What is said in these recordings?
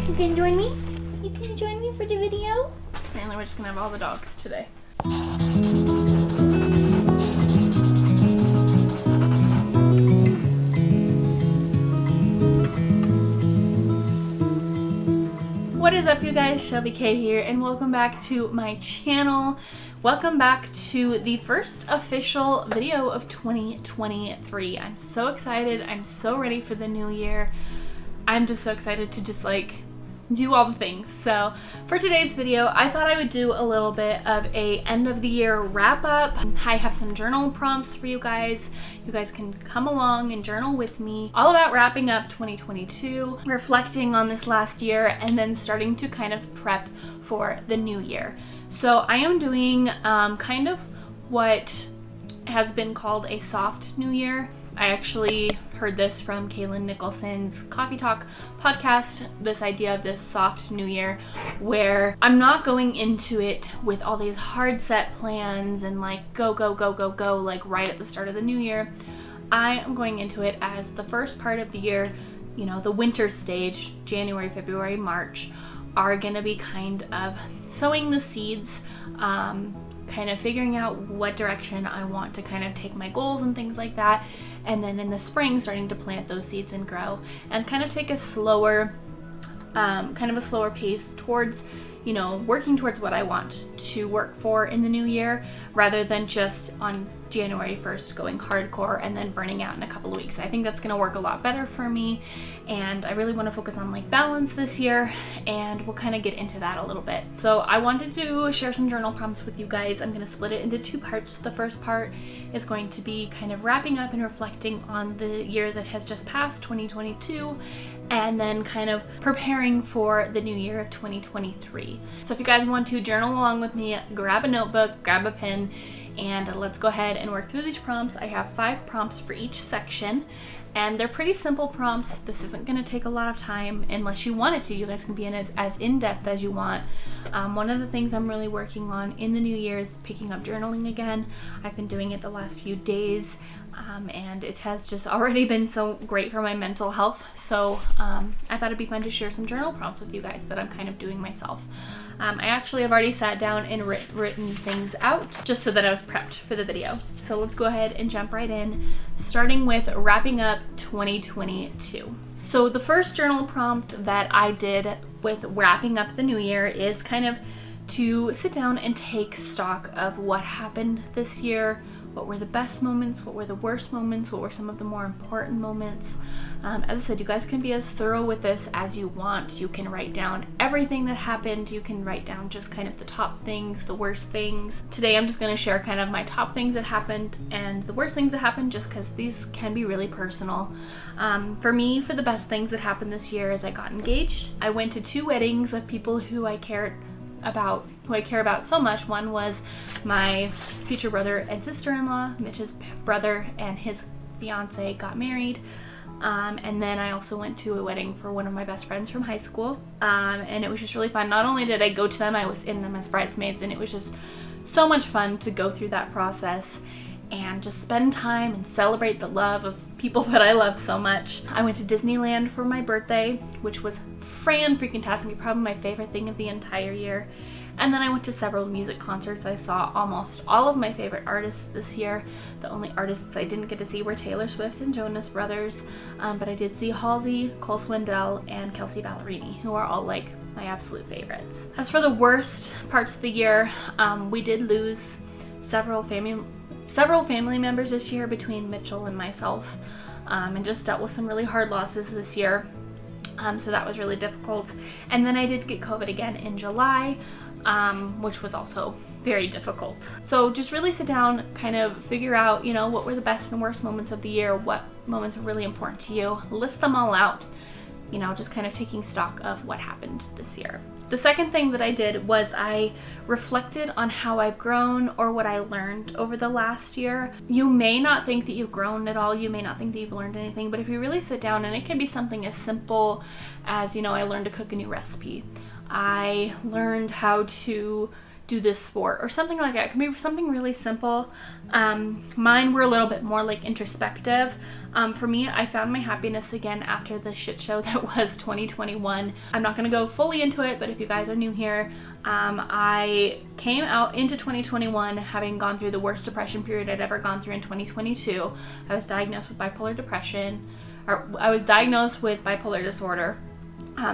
You can join me? You can join me for the video? Apparently we're just gonna have all the dogs today. What is up, you guys? ShelbyKay here, and welcome back to my channel. Welcome back to the first official video of 2023. I'm so excited. I'm so ready for the new year. I'm just so excited to just do all the things. So for today's video, I thought I would do a little bit of a end of the year wrap up. I have some journal prompts for you guys. You guys can come along and journal with me all about wrapping up 2022, reflecting on this last year, and then starting to kind of prep for the new year. So I am doing kind of what has been called a soft new year. I actually heard this from Kaylin Nicholson's Coffee Talk podcast, this idea of this soft new year, where I'm not going into it with all these hard set plans and go, right at the start of the new year. I am going into it as the first part of the year, you know, the winter stage, January, February, March, are gonna be kind of sowing the seeds, kind of figuring out what direction I want to kind of take my goals and things like that. And then in the spring, starting to plant those seeds and grow and kind of take a slower, pace towards, you know, working towards what I want to work for in the new year, rather than just on January 1st going hardcore and then burning out in a couple of weeks. I think that's going to work a lot better for me, and I really want to focus on balance this year, and we'll kind of get into that a little bit. So I wanted to share some journal prompts with you guys. I'm going to split it into two parts. The first part is going to be kind of wrapping up and reflecting on the year that has just passed, 2022, and then kind of preparing for the new year of 2023. So if you guys want to journal along with me, grab a notebook, grab a pen, and let's go ahead and work through these prompts. I have 5 prompts for each section, and they're pretty simple prompts. This isn't going to take a lot of time unless you want it to. You guys can be in as in-depth as you want. One of the things I'm really working on in the new year is picking up journaling again. I've been doing it the last few days, and it has just already been so great for my mental health. So I thought it'd be fun to share some journal prompts with you guys that I'm kind of doing myself. I actually have already sat down and written things out just so that I was prepped for the video. So let's go ahead and jump right in, starting with wrapping up 2022. So the first journal prompt that I did with wrapping up the new year is kind of to sit down and take stock of what happened this year. What were the best moments? What were the worst moments? What were some of the more important moments? As I said, you guys can be as thorough with this as you want. You can write down everything that happened. You can write down just kind of the top things, the worst things. Today I'm just going to share kind of my top things that happened and the worst things that happened, just because these can be really personal. For me, for the best things that happened this year is I got engaged. I went to 2 weddings of people who I care about so much. One was my future brother and sister-in-law. Mitch's brother and his fiance got married. And then I also went to a wedding for one of my best friends from high school. And it was just really fun. Not only did I go to them, I was in them as bridesmaids, and it was just so much fun to go through that process and just spend time and celebrate the love of people that I love so much. I went to Disneyland for my birthday, which was freaking-tastic, probably my favorite thing of the entire year. And then I went to several music concerts. I saw almost all of my favorite artists this year. The only artists I didn't get to see were Taylor Swift and Jonas Brothers, but I did see Halsey, Cole Swindell, and Kelsey Ballerini, who are all my absolute favorites. As for the worst parts of the year, we did lose several family members this year between Mitchell and myself, and just dealt with some really hard losses this year. So that was really difficult. And then I did get COVID again in July, which was also very difficult. So just really sit down, kind of figure out, you know, what were the best and worst moments of the year, what moments were really important to you, list them all out, you know, just kind of taking stock of what happened this year. The second thing that I did was I reflected on how I've grown or what I learned over the last year. You may not think that you've grown at all. You may not think that you've learned anything, but if you really sit down, and it can be something as simple as, you know, I learned to cook a new recipe. I learned how to do this sport or something like that. It can be something really simple. Mine were a little bit more like introspective. For me, I found my happiness again after the shit show that was 2021. I'm not going to go fully into it, but if you guys are new here, I came out into 2021 having gone through the worst depression period I'd ever gone through in 2022. I was diagnosed with bipolar depression, or I was diagnosed with bipolar disorder,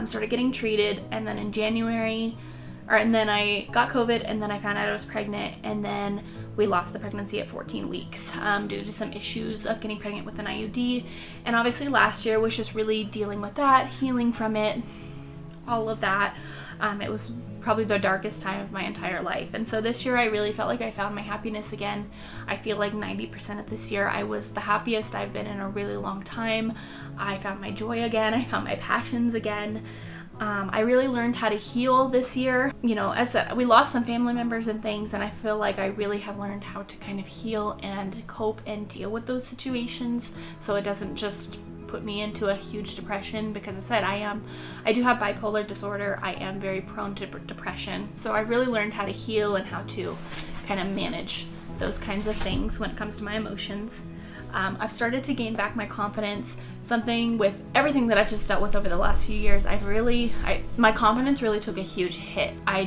started getting treated, and then in January, and then I got COVID, and then I found out I was pregnant, and then we lost the pregnancy at 14 weeks due to some issues of getting pregnant with an IUD. And obviously last year was just really dealing with that, healing from it, all of that. It was probably the darkest time of my entire life. And so this year I really felt like I found my happiness again. I feel like 90% of this year I was the happiest I've been in a really long time. I found my joy again. I found my passions again. I really learned how to heal this year. You know, as we lost some family members and things, and I feel like I really have learned how to kind of heal and cope and deal with those situations so it doesn't just put me into a huge depression, because I said I do have bipolar disorder. I am very prone to depression. So I really learned how to heal and how to kind of manage those kinds of things when it comes to my emotions. I've started to gain back my confidence, something with everything that I've just dealt with over the last few years. My confidence really took a huge hit. I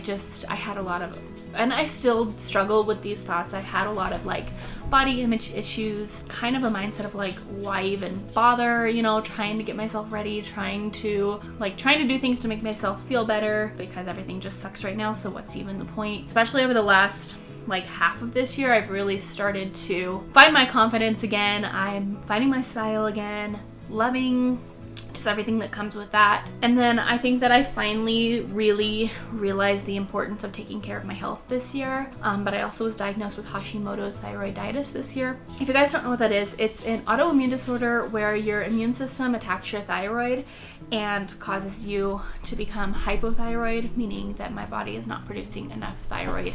had a lot of, and I still struggle with these thoughts. I've had a lot of like body image issues, kind of a mindset of like, why even bother, you know, trying to get myself ready, trying to do things to make myself feel better, because everything just sucks right now, so what's even the point? Especially over the last like half of this year, I've really started to find my confidence again. I'm finding my style again, loving just everything that comes with that. And then I think that I finally really realized the importance of taking care of my health this year. But I also was diagnosed with Hashimoto's thyroiditis this year. If you guys don't know what that is, it's an autoimmune disorder where your immune system attacks your thyroid and causes you to become hypothyroid, meaning that my body is not producing enough thyroid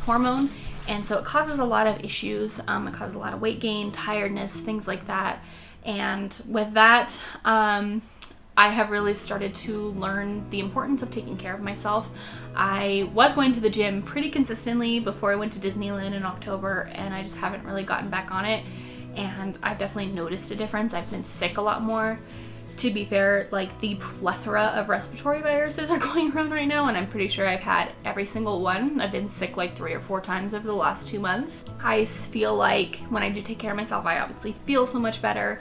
hormone, and so it causes a lot of issues. It causes a lot of weight gain, tiredness, things like that. And with that, I have really started to learn the importance of taking care of myself. I was going to the gym pretty consistently before I went to Disneyland in October, and I just haven't really gotten back on it, and I've definitely noticed a difference. I've been sick a lot more. To be fair, like the plethora of respiratory viruses are going around right now, and I'm pretty sure I've had every single one. I've been sick like 3 or 4 times over the last 2 months. I feel like when I do take care of myself, I obviously feel so much better.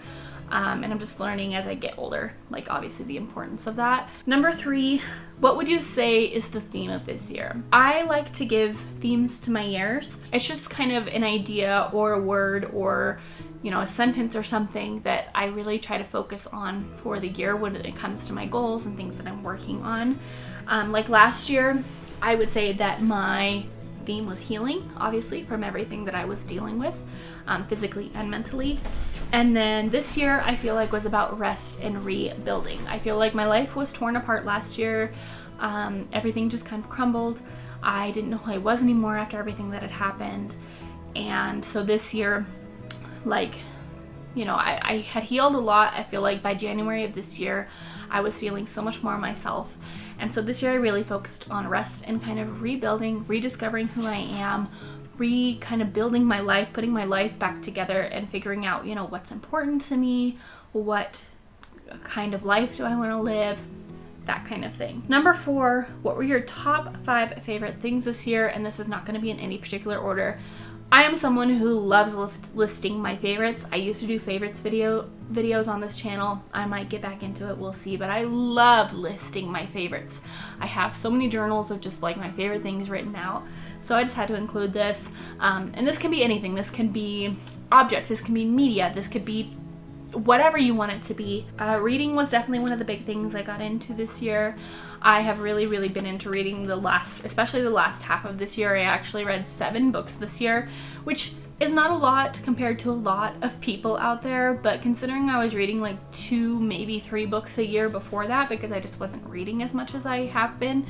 And I'm just learning as I get older, like obviously the importance of that. Number 3, what would you say is the theme of this year? I like to give themes to my years. It's just kind of an idea or a word or, you know, a sentence or something that I really try to focus on for the year when it comes to my goals and things that I'm working on. Like last year, I would say that my theme was healing, obviously, from everything that I was dealing with, physically and mentally. And then this year, I feel like was about rest and rebuilding. I feel like my life was torn apart last year. Everything just kind of crumbled. I didn't know who I was anymore after everything that had happened. And so this year, like, you know, I had healed a lot. I feel like by January of this year, I was feeling so much more myself. And so this year I really focused on rest and kind of rebuilding, rediscovering who I am, kind of building my life, putting my life back together and figuring out, you know, what's important to me, what kind of life do I want to live, that kind of thing. Number 4, what were your top 5 favorite things this year? And this is not going to be in any particular order. I am someone who loves listing my favorites. I used to do favorites videos on this channel. I might get back into it, we'll see, but I love listing my favorites. I have so many journals of just like my favorite things written out, so I just had to include this. And this can be anything. This can be objects, this can be media, this could be whatever you want it to be. Reading was definitely one of the big things I got into this year. I have really been into reading especially the last half of this year. I actually read 7 books this year, which is not a lot compared to a lot of people out there, but considering I was reading like 2, maybe 3 books a year before that because I just wasn't reading as much as I have been,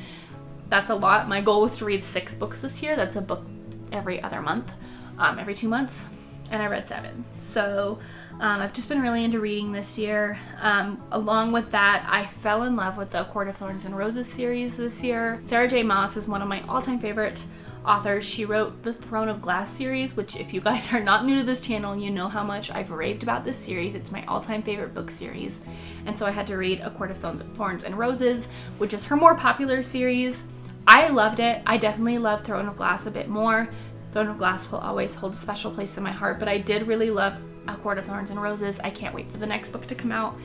that's a lot. My goal was to read 6 books this year. That's a book every other month, every 2 months. and I read 7. So I've just been really into reading this year. Along with that, I fell in love with the A Court of Thorns and Roses series this year. Sarah J. Maas is one of my all-time favorite authors. She wrote the Throne of Glass series, which if you guys are not new to this channel, you know how much I've raved about this series. It's my all-time favorite book series. And so I had to read A Court of Thorns and Roses, which is her more popular series. I loved it. I definitely love Throne of Glass a bit more. Throne of Glass will always hold a special place in my heart, but I did really love A Court of Thorns and Roses. I can't wait for the next book to come out.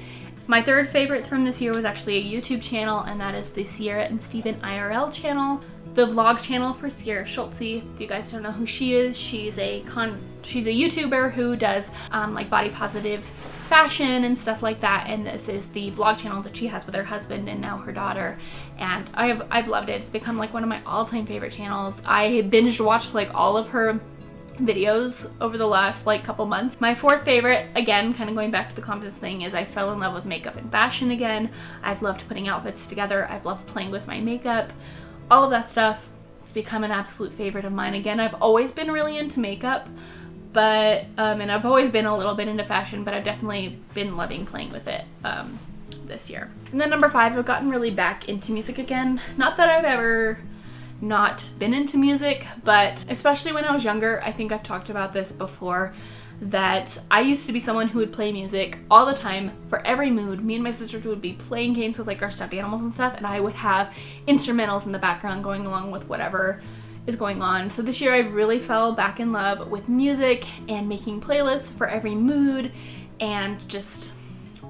My third favorite from this year was actually a YouTube channel, and that is the Sierra and Steven IRL channel, the vlog channel for Sierra Schultze. If you guys don't know who she is, she's a YouTuber who does like body positive fashion and stuff like that, and this is the vlog channel that she has with her husband and now her daughter, and I've loved it. It's become like one of my all-time favorite channels. I binged watched like all of her videos over the last like couple months. My fourth favorite, again kind of going back to the confidence thing, is I fell in love with makeup and fashion again. I've loved putting outfits together. I've loved playing with my makeup, all of that stuff. It's become an absolute favorite of mine. Again, I've always been really into makeup, but and I've always been a little bit into fashion, but I've definitely been loving playing with it this year. And then number 5, I've gotten really back into music again. Not that I've ever not been into music, but especially when I was younger, I think I've talked about this before, that I used to be someone who would play music all the time for every mood. Me and my sisters would be playing games with like our stuffed animals and stuff, and I would have instrumentals in the background going along with whatever is going on. So this year I really fell back in love with music and making playlists for every mood and just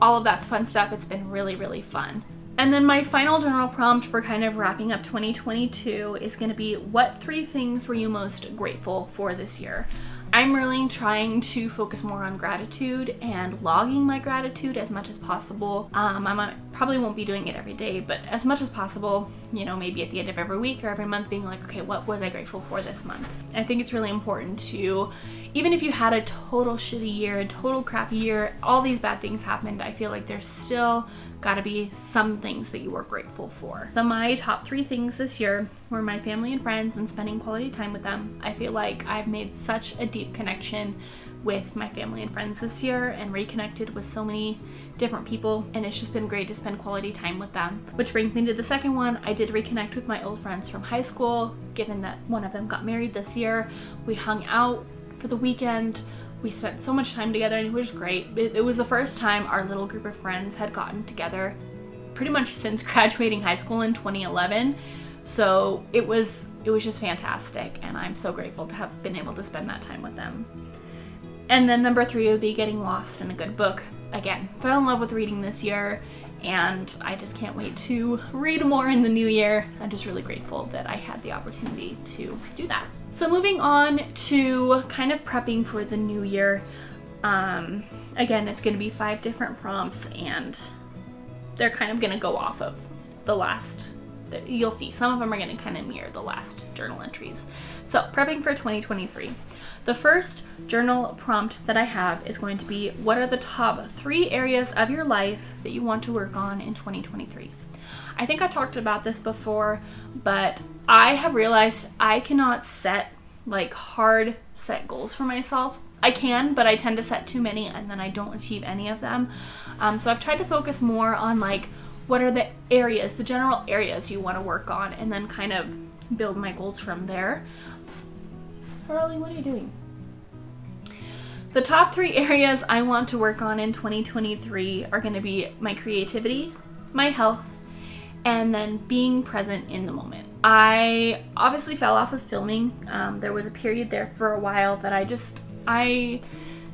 all of that fun stuff. It's been really, really fun. And then my final journal prompt for kind of wrapping up 2022 is going to be, what 3 things were you most grateful for this year? I'm really trying to focus more on gratitude and logging my gratitude as much as possible. I probably won't be doing it every day, but as much as possible, you know, maybe at the end of every week or every month being like, okay, what was I grateful for this month? I think it's really important to, even if you had a total shitty year, a total crappy year, all these bad things happened, I feel like there's still gotta be some things that you were grateful for. So my top 3 things this year were my family and friends and spending quality time with them. I feel like I've made such a deep connection with my family and friends this year and reconnected with so many different people, and it's just been great to spend quality time with them. Which brings me to the second one. I did reconnect with my old friends from high school, given that one of them got married this year. We hung out for the weekend. We spent so much time together and it was great. It was the first time our little group of friends had gotten together pretty much since graduating high school in 2011. So it was just fantastic, and I'm so grateful to have been able to spend that time with them. And then number 3 would be getting lost in a good book. Again, fell in love with reading this year, and I just can't wait to read more in the new year. I'm just really grateful that I had the opportunity to do that. So moving on to kind of prepping for the new year. Again, it's going to be 5 different prompts, and they're kind of going to go off of the last, you'll see some of them are going to kind of mirror the last journal entries. So prepping for 2023. The first journal prompt that I have is going to be, what are the top 3 areas of your life that you want to work on in 2023? I think I talked about this before, but I have realized I cannot set like hard set goals for myself. I can, but I tend to set too many and then I don't achieve any of them. So I've tried to focus more on like, what are the areas, the general areas you want to work on, and then kind of build my goals from there. Harley, what are you doing? The top 3 areas I want to work on in 2023 are going to be my creativity, my health, and then being present in the moment. I obviously fell off of filming. There was a period there for a while that I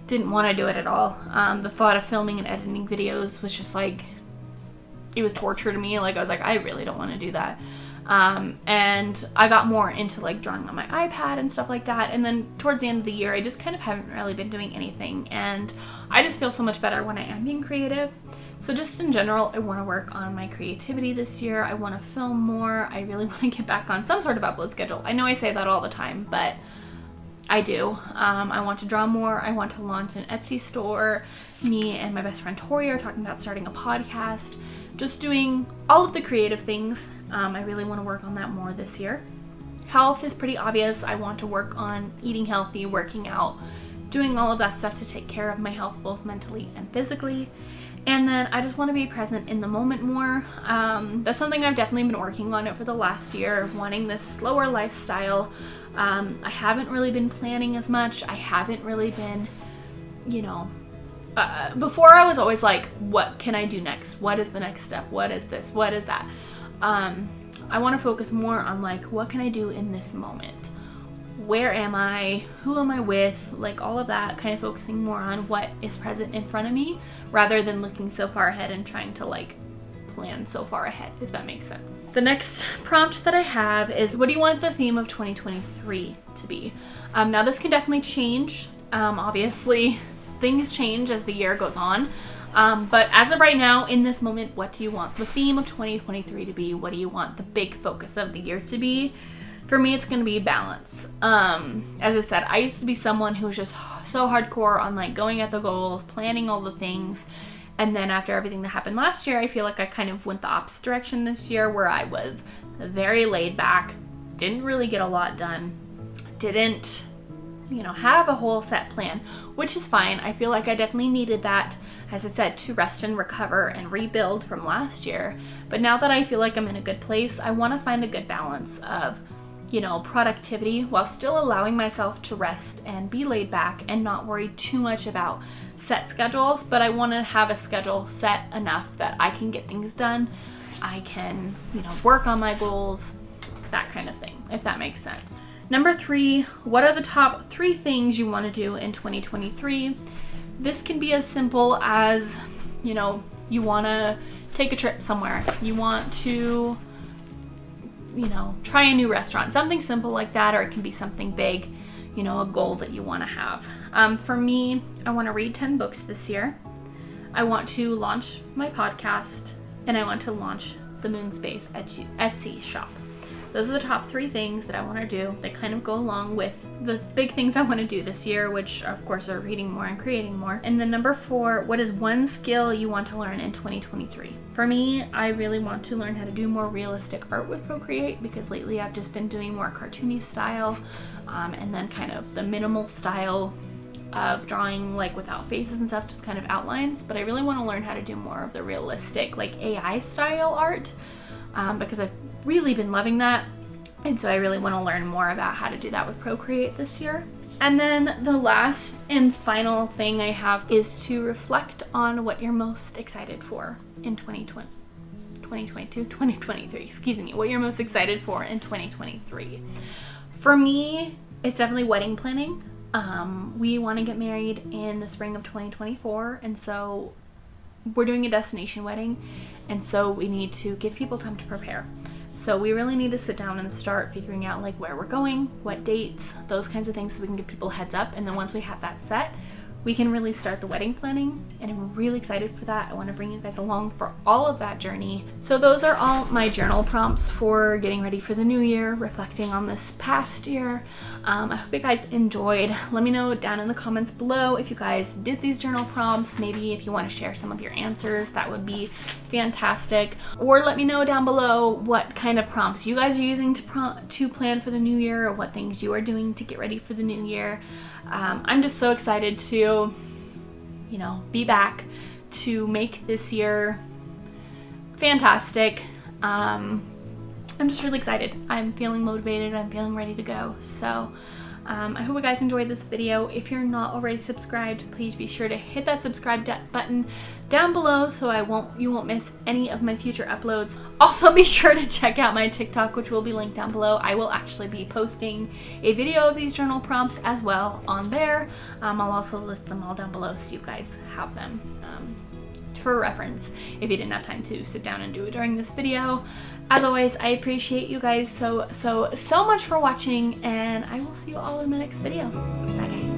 didn't want to do it at all. The thought of filming and editing videos was just like, it was torture to me. Like, I was like, I really don't want to do that. And I got more into like drawing on my iPad and stuff like that. And then towards the end of the year, I just kind of haven't really been doing anything. And I just feel so much better when I am being creative. So just in general, I want to work on my creativity this year. I want to film more. I really want to get back on some sort of upload schedule. I know I say that all the time, but I do. I want to draw more. I want to launch an Etsy store. Me and my best friend Tori are talking about starting a podcast. Just doing all of the creative things. I really want to work on that more this year. Health is pretty obvious. I want to work on eating healthy, working out, doing all of that stuff to take care of my health, both mentally and physically. And then I just want to be present in the moment more. That's something I've definitely been working on over the last year, wanting this slower lifestyle. I haven't really been planning as much. I haven't really been, you know, before I was always like, what can I do next? What is the next step? What is this? What is that? I want to focus more on like, what can I do in this moment? Where am I? Who am I with? Like all of that, kind of focusing more on what is present in front of me rather than looking so far ahead and trying to like plan so far ahead, if that makes sense. The next prompt that I have is, what do you want the theme of 2023 to be? Now this can definitely change. Obviously things change as the year goes on. But as of right now, in this moment, what do you want the theme of 2023 to be? What do you want the big focus of the year to be? For me, it's going to be balance. As I said, I used to be someone who was just so hardcore on like going at the goals, planning all the things. And then after everything that happened last year, I feel like I kind of went the opposite direction this year, where I was very laid back, didn't really get a lot done, didn't, you know, have a whole set plan, which is fine. I feel like I definitely needed that, as I said, to rest and recover and rebuild from last year. But now that I feel like I'm in a good place, I want to find a good balance of, you know, productivity while still allowing myself to rest and be laid back and not worry too much about set schedules. But I want to have a schedule set enough that I can get things done. I can, you know, work on my goals, that kind of thing, if that makes sense. Number 3, what are the top 3 things you want to do in 2023? This can be as simple as, you know, you want to take a trip somewhere. You want to, you know, try a new restaurant, something simple like that, or it can be something big, you know, a goal that you want to have. For me, I want to read 10 books this year. I want to launch my podcast, and I want to launch the Moonspace Etsy shop. Those are the top 3 things that I want to do that kind of go along with the big things I want to do this year, which of course are reading more and creating more. And then number 4, what is one skill you want to learn in 2023? For me, I really want to learn how to do more realistic art with Procreate, because lately I've just been doing more cartoony style, and then kind of the minimal style of drawing like without faces and stuff, just kind of outlines. But I really want to learn how to do more of the realistic like AI style art, because I've really been loving that, and so I really want to learn more about how to do that with Procreate this year. And then the last and final thing I have is to reflect on what you're most excited for in 2023, excuse me, what you're most excited for in 2023. For me, it's definitely wedding planning. We want to get married in the spring of 2024, and so we're doing a destination wedding, and so we need to give people time to prepare. So we really need to sit down and start figuring out like where we're going, what dates, those kinds of things, so we can give people a heads up. And then once we have that set, we can really start the wedding planning, and I'm really excited for that. I want to bring you guys along for all of that journey. So those are all my journal prompts for getting ready for the new year, reflecting on this past year. I hope you guys enjoyed. Let me know down in the comments below if you guys did these journal prompts. Maybe if you want to share some of your answers, that would be fantastic. Or let me know down below what kind of prompts you guys are using to plan for the new year, or what things you are doing to get ready for the new year. I'm just so excited to, you know, be back, to make this year fantastic. I'm just really excited. I'm feeling motivated. I'm feeling ready to go. So I hope you guys enjoyed this video. If you're not already subscribed, please be sure to hit that subscribe button down below so you won't miss any of my future uploads. Also, be sure to check out my TikTok, which will be linked down below. I will actually be posting a video of these journal prompts as well on there. I'll also list them all down below so you guys have them for reference if you didn't have time to sit down and do it during this video. As always, I appreciate you guys so much for watching, and I will see you all in my next video. Bye guys.